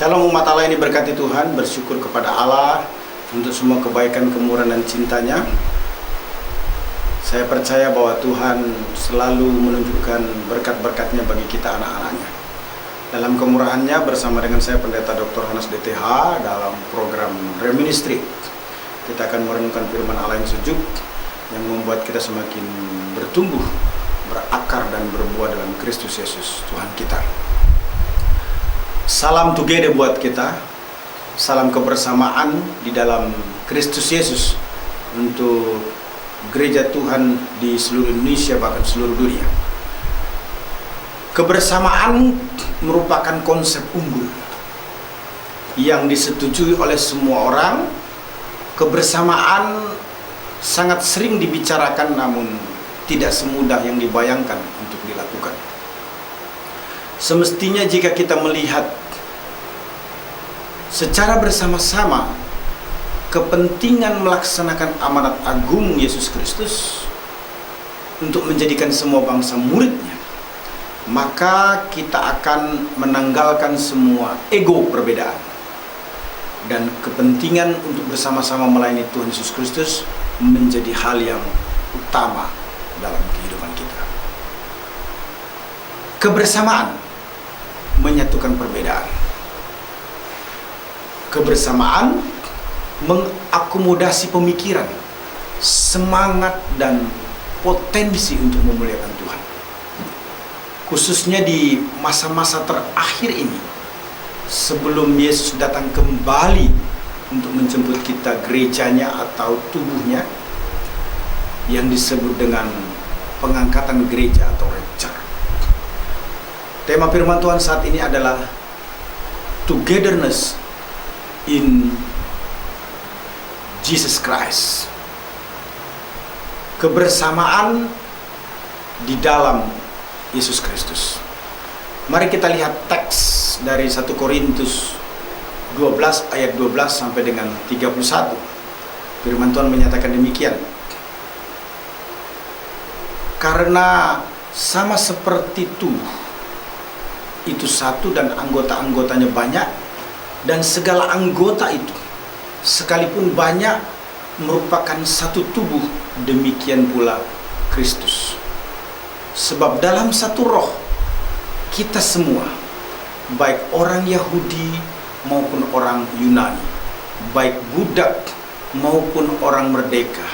Shalom umat Allah yang diberkati Tuhan, bersyukur kepada Allah untuk semua kebaikan, kemurahan dan cintanya. Saya percaya bahwa Tuhan selalu menunjukkan berkat-berkatnya bagi kita anak-anaknya. Dalam kemurahannya bersama dengan saya Pendeta Dr. Hanas DTH dalam program Reministry, kita akan merenungkan firman Allah yang sejuk yang membuat kita semakin bertumbuh, berakar dan berbuah dalam Kristus Yesus Tuhan kita. Salam together buat kita, salam kebersamaan di dalam Kristus Yesus untuk gereja Tuhan di seluruh Indonesia bahkan seluruh dunia. Kebersamaan merupakan konsep unggul yang disetujui oleh semua orang. Kebersamaan sangat sering dibicarakan namun tidak semudah yang dibayangkan untuk dilakukan. Semestinya jika kita melihat secara bersama-sama kepentingan melaksanakan amanat agung Yesus Kristus untuk menjadikan semua bangsa muridnya, maka kita akan menanggalkan semua ego perbedaan dan kepentingan untuk bersama-sama melayani Tuhan Yesus Kristus menjadi hal yang utama dalam kehidupan kita. Kebersamaan menyatukan perbedaan. Kebersamaan mengakomodasi pemikiran, semangat dan potensi untuk memuliakan Tuhan. Khususnya di masa-masa terakhir ini, sebelum Yesus datang kembali untuk menjemput kita, gerejanya atau tubuhnya, yang disebut dengan pengangkatan gereja atau rapture. Tema firman Tuhan saat ini adalah togetherness in Jesus Christ. Kebersamaan di dalam Yesus Kristus. Mari kita lihat teks dari 1 Korintus 12 ayat 12 sampai dengan 31. Firman Tuhan menyatakan demikian. Karena sama seperti tubuh itu satu dan anggota-anggotanya banyak, dan segala anggota itu sekalipun banyak merupakan satu tubuh, demikian pula Kristus. Sebab dalam satu roh kita semua, baik orang Yahudi maupun orang Yunani, baik budak maupun orang merdeka,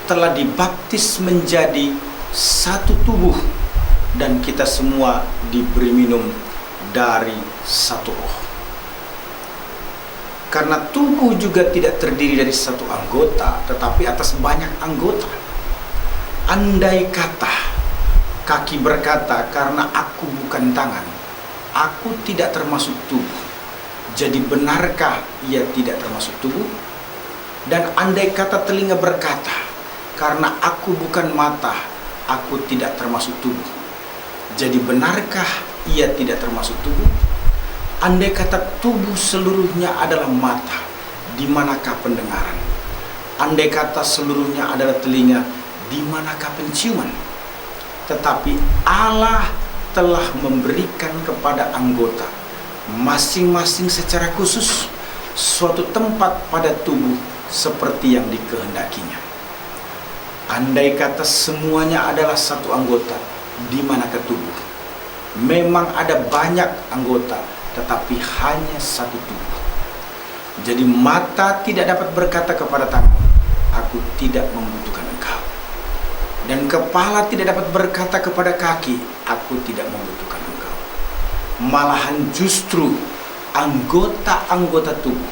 telah dibaptis menjadi satu tubuh, dan kita semua diberi minum dari satu roh. Karena tubuh juga tidak terdiri dari satu anggota, tetapi atas banyak anggota. Andai kata kaki berkata, karena aku bukan tangan, aku tidak termasuk tubuh, jadi benarkah ia tidak termasuk tubuh? Dan andai kata telinga berkata, karena aku bukan mata, aku tidak termasuk tubuh, jadi benarkah ia tidak termasuk tubuh? Andai kata tubuh seluruhnya adalah mata, di manakah pendengaran? Andai kata seluruhnya adalah telinga, di manakah penciuman? Tetapi Allah telah memberikan kepada anggota masing-masing secara khusus suatu tempat pada tubuh seperti yang dikehendakinya. Andai kata semuanya adalah satu anggota, di manakah tubuh? Memang ada banyak anggota, tetapi hanya satu tubuh. Jadi mata tidak dapat berkata kepada tangan, aku tidak membutuhkan engkau. Dan kepala tidak dapat berkata kepada kaki, aku tidak membutuhkan engkau. Malahan justru anggota-anggota tubuh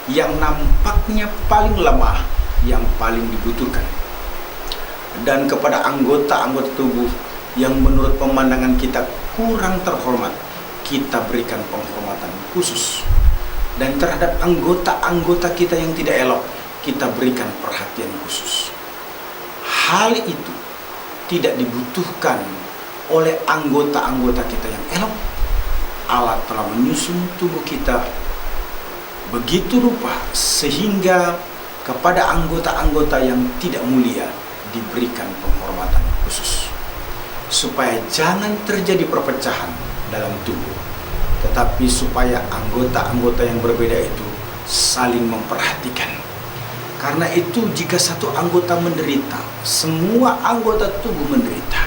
yang nampaknya paling lemah yang paling dibutuhkan. Dan kepada anggota-anggota tubuh yang menurut pemandangan kita kurang terhormat, kita berikan penghormatan khusus. Dan terhadap anggota-anggota kita yang tidak elok, kita berikan perhatian khusus. Hal itu tidak dibutuhkan oleh anggota-anggota kita yang elok. Allah telah menyusun tubuh kita begitu rupa sehingga kepada anggota-anggota yang tidak mulia diberikan penghormatan khusus, supaya jangan terjadi perpecahan dalam tubuh, tetapi supaya anggota-anggota yang berbeda itu saling memperhatikan. Karena itu jika satu anggota menderita, semua anggota tubuh menderita.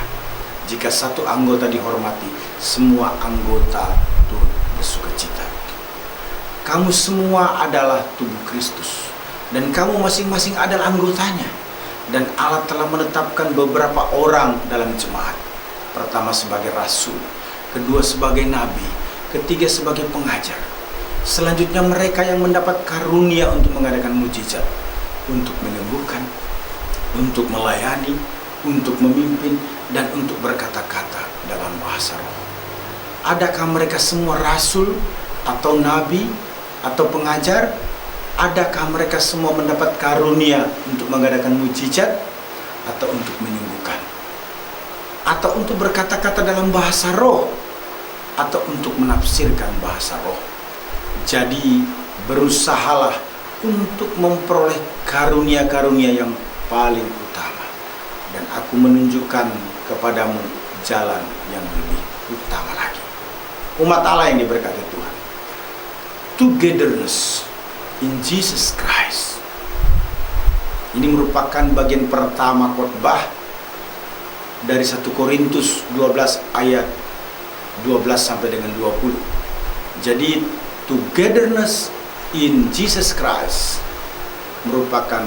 Jika satu anggota dihormati, semua anggota turut bersukacita. Kamu semua adalah tubuh Kristus, dan kamu masing-masing adalah anggotanya. Dan Allah telah menetapkan beberapa orang dalam jemaat. Pertama sebagai rasul, kedua sebagai nabi, ketiga sebagai pengajar. Selanjutnya mereka yang mendapat karunia untuk mengadakan mujizat, untuk menyembuhkan, untuk melayani, untuk memimpin, dan untuk berkata-kata dalam bahasa roh. Adakah mereka semua rasul atau nabi atau pengajar? Adakah mereka semua mendapat karunia untuk mengadakan mujizat atau untuk menyembuhkan? Atau untuk berkata-kata dalam bahasa roh? Atau untuk menafsirkan bahasa roh? Jadi berusahalah untuk memperoleh karunia-karunia yang paling utama. Dan aku menunjukkan kepadamu jalan yang lebih utama lagi. Umat Allah yang diberkati Tuhan. Togetherness in Jesus Christ. Ini merupakan bagian pertama khotbah dari 1 Korintus 12 ayat 12 sampai dengan 20. Jadi togetherness in Jesus Christ merupakan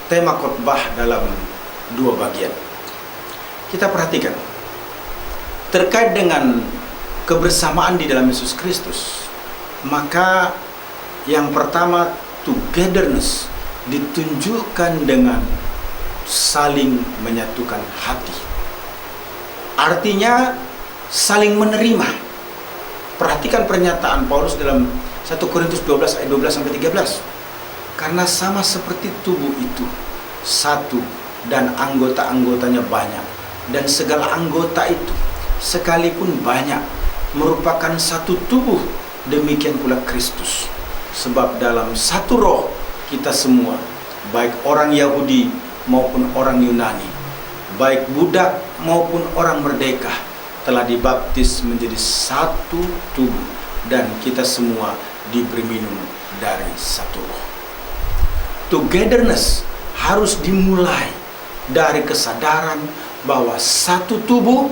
tema khotbah dalam dua bagian. Kita perhatikan terkait dengan kebersamaan di dalam Yesus Kristus. Maka yang pertama, togetherness ditunjukkan dengan saling menyatukan hati. Artinya saling menerima. Perhatikan pernyataan Paulus dalam 1 Korintus 12 ayat 12 sampai 13. Karena sama seperti tubuh itu satu dan anggota-anggotanya banyak, dan segala anggota itu sekalipun banyak merupakan satu tubuh, demikian pula Kristus. Sebab dalam satu roh kita semua, baik orang Yahudi maupun orang Yunani, baik budak maupun orang merdeka, telah dibaptis menjadi satu tubuh, dan kita semua diberi minum dari satu roh. Togetherness harus dimulai dari kesadaran bahwa satu tubuh,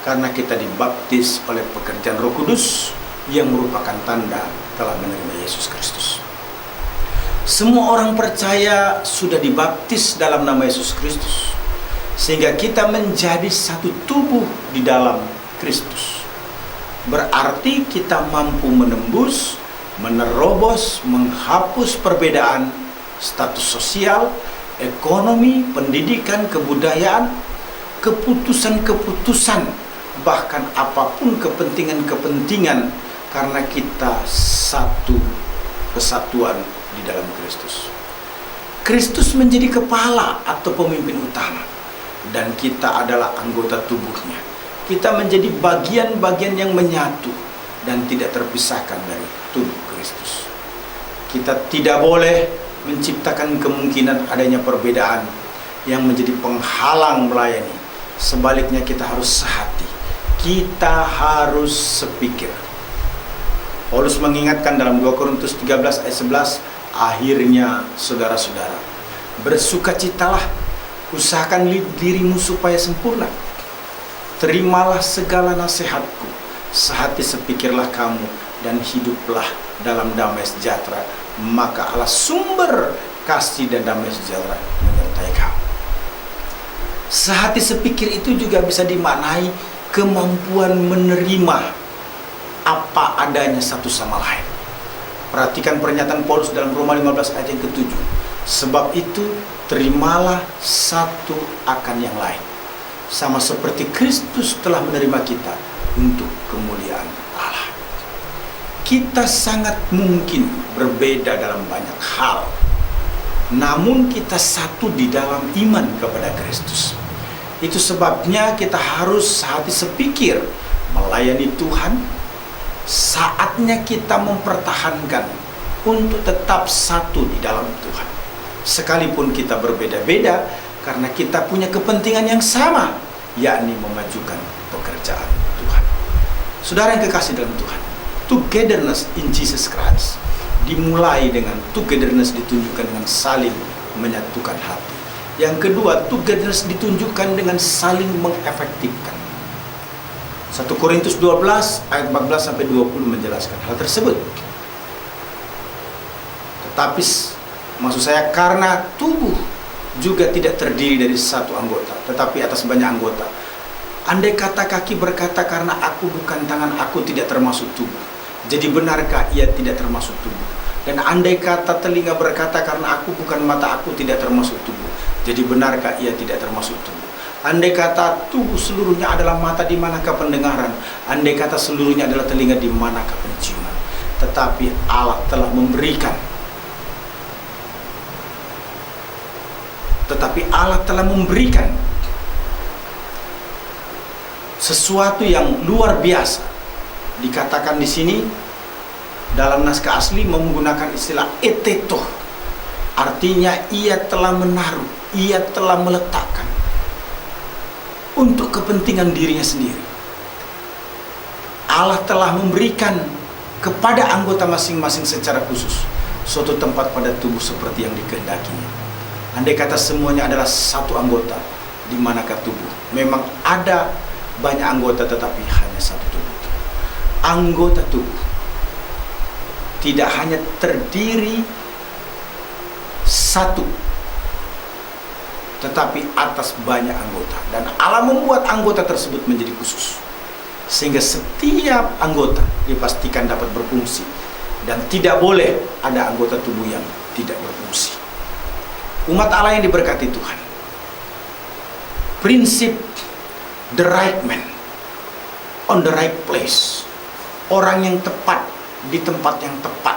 karena kita dibaptis oleh pekerjaan Roh Kudus yang merupakan tanda telah menerima Yesus Kristus. Semua orang percaya sudah dibaptis dalam nama Yesus Kristus, sehingga kita menjadi satu tubuh di dalam Kristus. Berarti kita mampu menembus, menerobos, menghapus perbedaan status sosial, ekonomi, pendidikan, kebudayaan, keputusan-keputusan, bahkan apapun kepentingan-kepentingan, karena kita satu kesatuan di dalam Kristus. Kristus menjadi kepala atau pemimpin utama, dan kita adalah anggota tubuhnya. Kita menjadi bagian-bagian yang menyatu dan tidak terpisahkan dari tubuh Kristus. Kita tidak boleh menciptakan kemungkinan adanya perbedaan yang menjadi penghalang melayani. Sebaliknya kita harus sehati, kita harus sepikir. Paulus mengingatkan dalam 2 Korintus 13 ayat 11, akhirnya saudara-saudara, bersukacitalah, usahakan dirimu supaya sempurna. Terimalah segala nasihatku, sehati sepikirlah kamu, dan hiduplah dalam damai sejahtera. Maka Allah sumber kasih dan damai sejahtera menyertai kamu. Sehati sepikir itu juga bisa dimaknai kemampuan menerima apa adanya satu sama lain. Perhatikan pernyataan Paulus dalam Roma 15 ayat yang ke-7. Sebab itu terimalah satu akan yang lain, sama seperti Kristus telah menerima kita untuk kemuliaan Allah. Kita sangat mungkin berbeda dalam banyak hal, namun kita satu di dalam iman kepada Kristus. Itu sebabnya kita harus hati sepikir melayani Tuhan. Saatnya kita mempertahankan untuk tetap satu di dalam Tuhan, sekalipun kita berbeda-beda, karena kita punya kepentingan yang sama, yakni memajukan pekerjaan Tuhan. Saudara yang kekasih dalam Tuhan, togetherness in Jesus Christ dimulai dengan togetherness ditunjukkan dengan saling menyatukan hati. Yang kedua, togetherness ditunjukkan dengan saling mengefektifkan. 1 Korintus 12 ayat 14 sampai 20 menjelaskan hal tersebut. Tetapi maksud saya, karena tubuh juga tidak terdiri dari satu anggota, tetapi atas banyak anggota. Andai kata kaki berkata, karena aku bukan tangan, aku tidak termasuk tubuh, jadi benarkah ia tidak termasuk tubuh? Dan andai kata telinga berkata, karena aku bukan mata, aku tidak termasuk tubuh, jadi benarkah ia tidak termasuk tubuh? Andai kata tubuh seluruhnya adalah mata, di manakah pendengaran? Andai kata seluruhnya adalah telinga, di manakah penciuman? Tetapi Allah telah memberikan sesuatu yang luar biasa. Dikatakan di sini dalam naskah asli menggunakan istilah eteto. Artinya ia telah menaruh, ia telah meletakkan untuk kepentingan dirinya sendiri. Allah telah memberikan kepada anggota masing-masing secara khusus suatu tempat pada tubuh seperti yang dikehendakinya. Andai kata semuanya adalah satu anggota, di manakah tubuh? Memang ada banyak anggota, tetapi hanya satu tubuh. Anggota tubuh tidak hanya terdiri satu, tetapi atas banyak anggota. Dan Allah membuat anggota tersebut menjadi khusus, sehingga setiap anggota dipastikan dapat berfungsi, dan tidak boleh ada anggota tubuh yang tidak berfungsi. Umat Allah yang diberkati Tuhan, prinsip the right man on the right place, orang yang tepat di tempat yang tepat,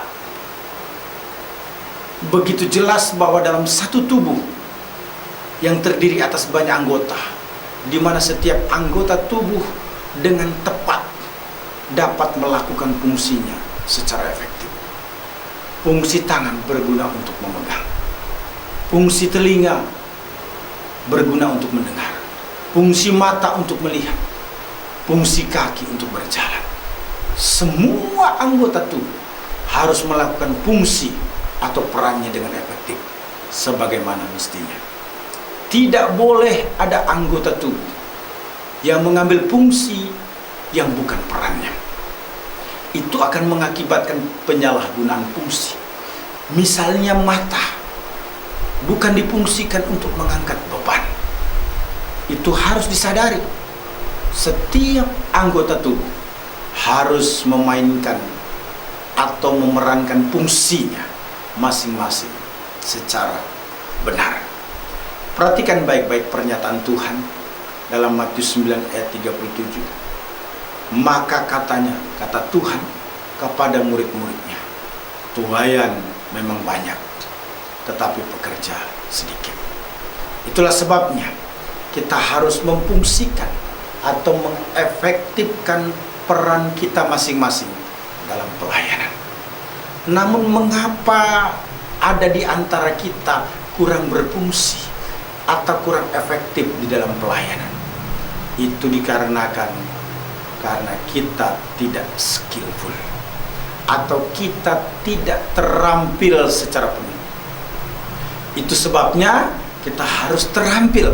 begitu jelas bahwa dalam satu tubuh yang terdiri atas banyak anggota, di mana setiap anggota tubuh dengan tepat dapat melakukan fungsinya secara efektif. Fungsi tangan berguna untuk memegang, fungsi telinga berguna untuk mendengar, fungsi mata untuk melihat, fungsi kaki untuk berjalan. Semua anggota tubuh harus melakukan fungsi atau perannya dengan efektif sebagaimana mestinya. Tidak boleh ada anggota tubuh yang mengambil fungsi yang bukan perannya. Itu akan mengakibatkan penyalahgunaan fungsi. Misalnya mata bukan difungsikan untuk mengangkat beban. Itu harus disadari. Setiap anggota tubuh harus memainkan atau memerankan fungsinya masing-masing secara benar. Perhatikan baik-baik pernyataan Tuhan dalam Matius 9 ayat 37. Maka kata Tuhan kepada murid-muridnya, tuaian memang banyak, tetapi pekerja sedikit. Itulah sebabnya kita harus memfungsikan atau mengefektifkan peran kita masing-masing dalam pelayanan. Namun mengapa ada di antara kita kurang berfungsi atau kurang efektif di dalam pelayanan? Itu dikarenakan karena kita tidak skillful atau kita tidak terampil secara penuh. Itu sebabnya kita harus terampil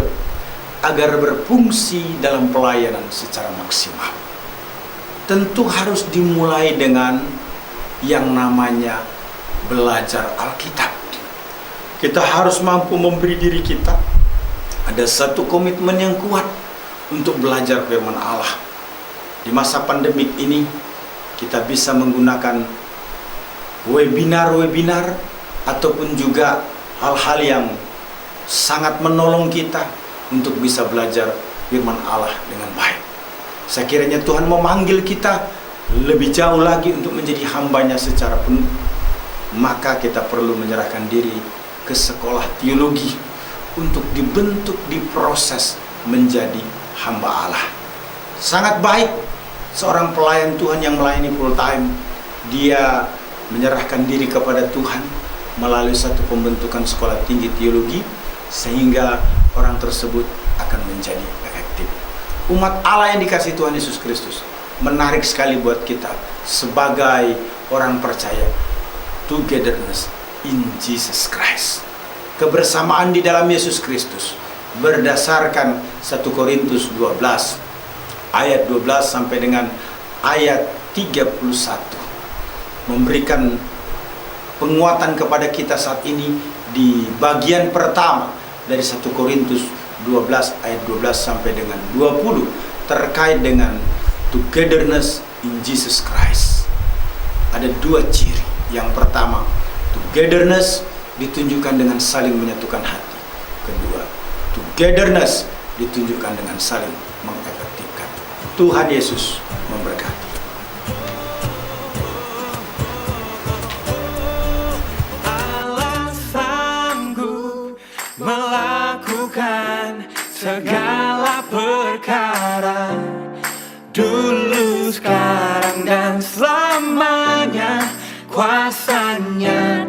agar berfungsi dalam pelayanan secara maksimal. Tentu harus dimulai dengan yang namanya belajar Alkitab. Kita harus mampu memberi diri kita ada satu komitmen yang kuat untuk belajar firman Allah. Di masa pandemik ini kita bisa menggunakan webinar ataupun juga hal-hal yang sangat menolong kita untuk bisa belajar firman Allah dengan baik. Sekiranya Tuhan memanggil kita lebih jauh lagi untuk menjadi hambanya secara penuh, maka kita perlu menyerahkan diri ke sekolah teologi untuk dibentuk, diproses menjadi hamba Allah. Sangat baik seorang pelayan Tuhan yang melayani full time, dia menyerahkan diri kepada Tuhan melalui satu pembentukan sekolah tinggi teologi, sehingga orang tersebut akan menjadi efektif. Umat Allah yang dikasihi Tuhan Yesus Kristus, menarik sekali buat kita sebagai orang percaya. Togetherness in Jesus Christ. Kebersamaan di dalam Yesus Kristus berdasarkan 1 Korintus 12 ayat 12 sampai dengan ayat 31 memberikan penguatan kepada kita saat ini di bagian pertama dari 1 Korintus 12 ayat 12 sampai dengan 20 terkait dengan togetherness in Jesus Christ. Ada dua ciri. Yang pertama, togetherness ditunjukkan dengan saling menyatukan hati. Kedua, togetherness ditunjukkan dengan saling mengefektifkan. Tuhan Yesus memberkati. Allah sanggup melakukan segala perkara, dulu, sekarang, dan selamanya. Kuasanya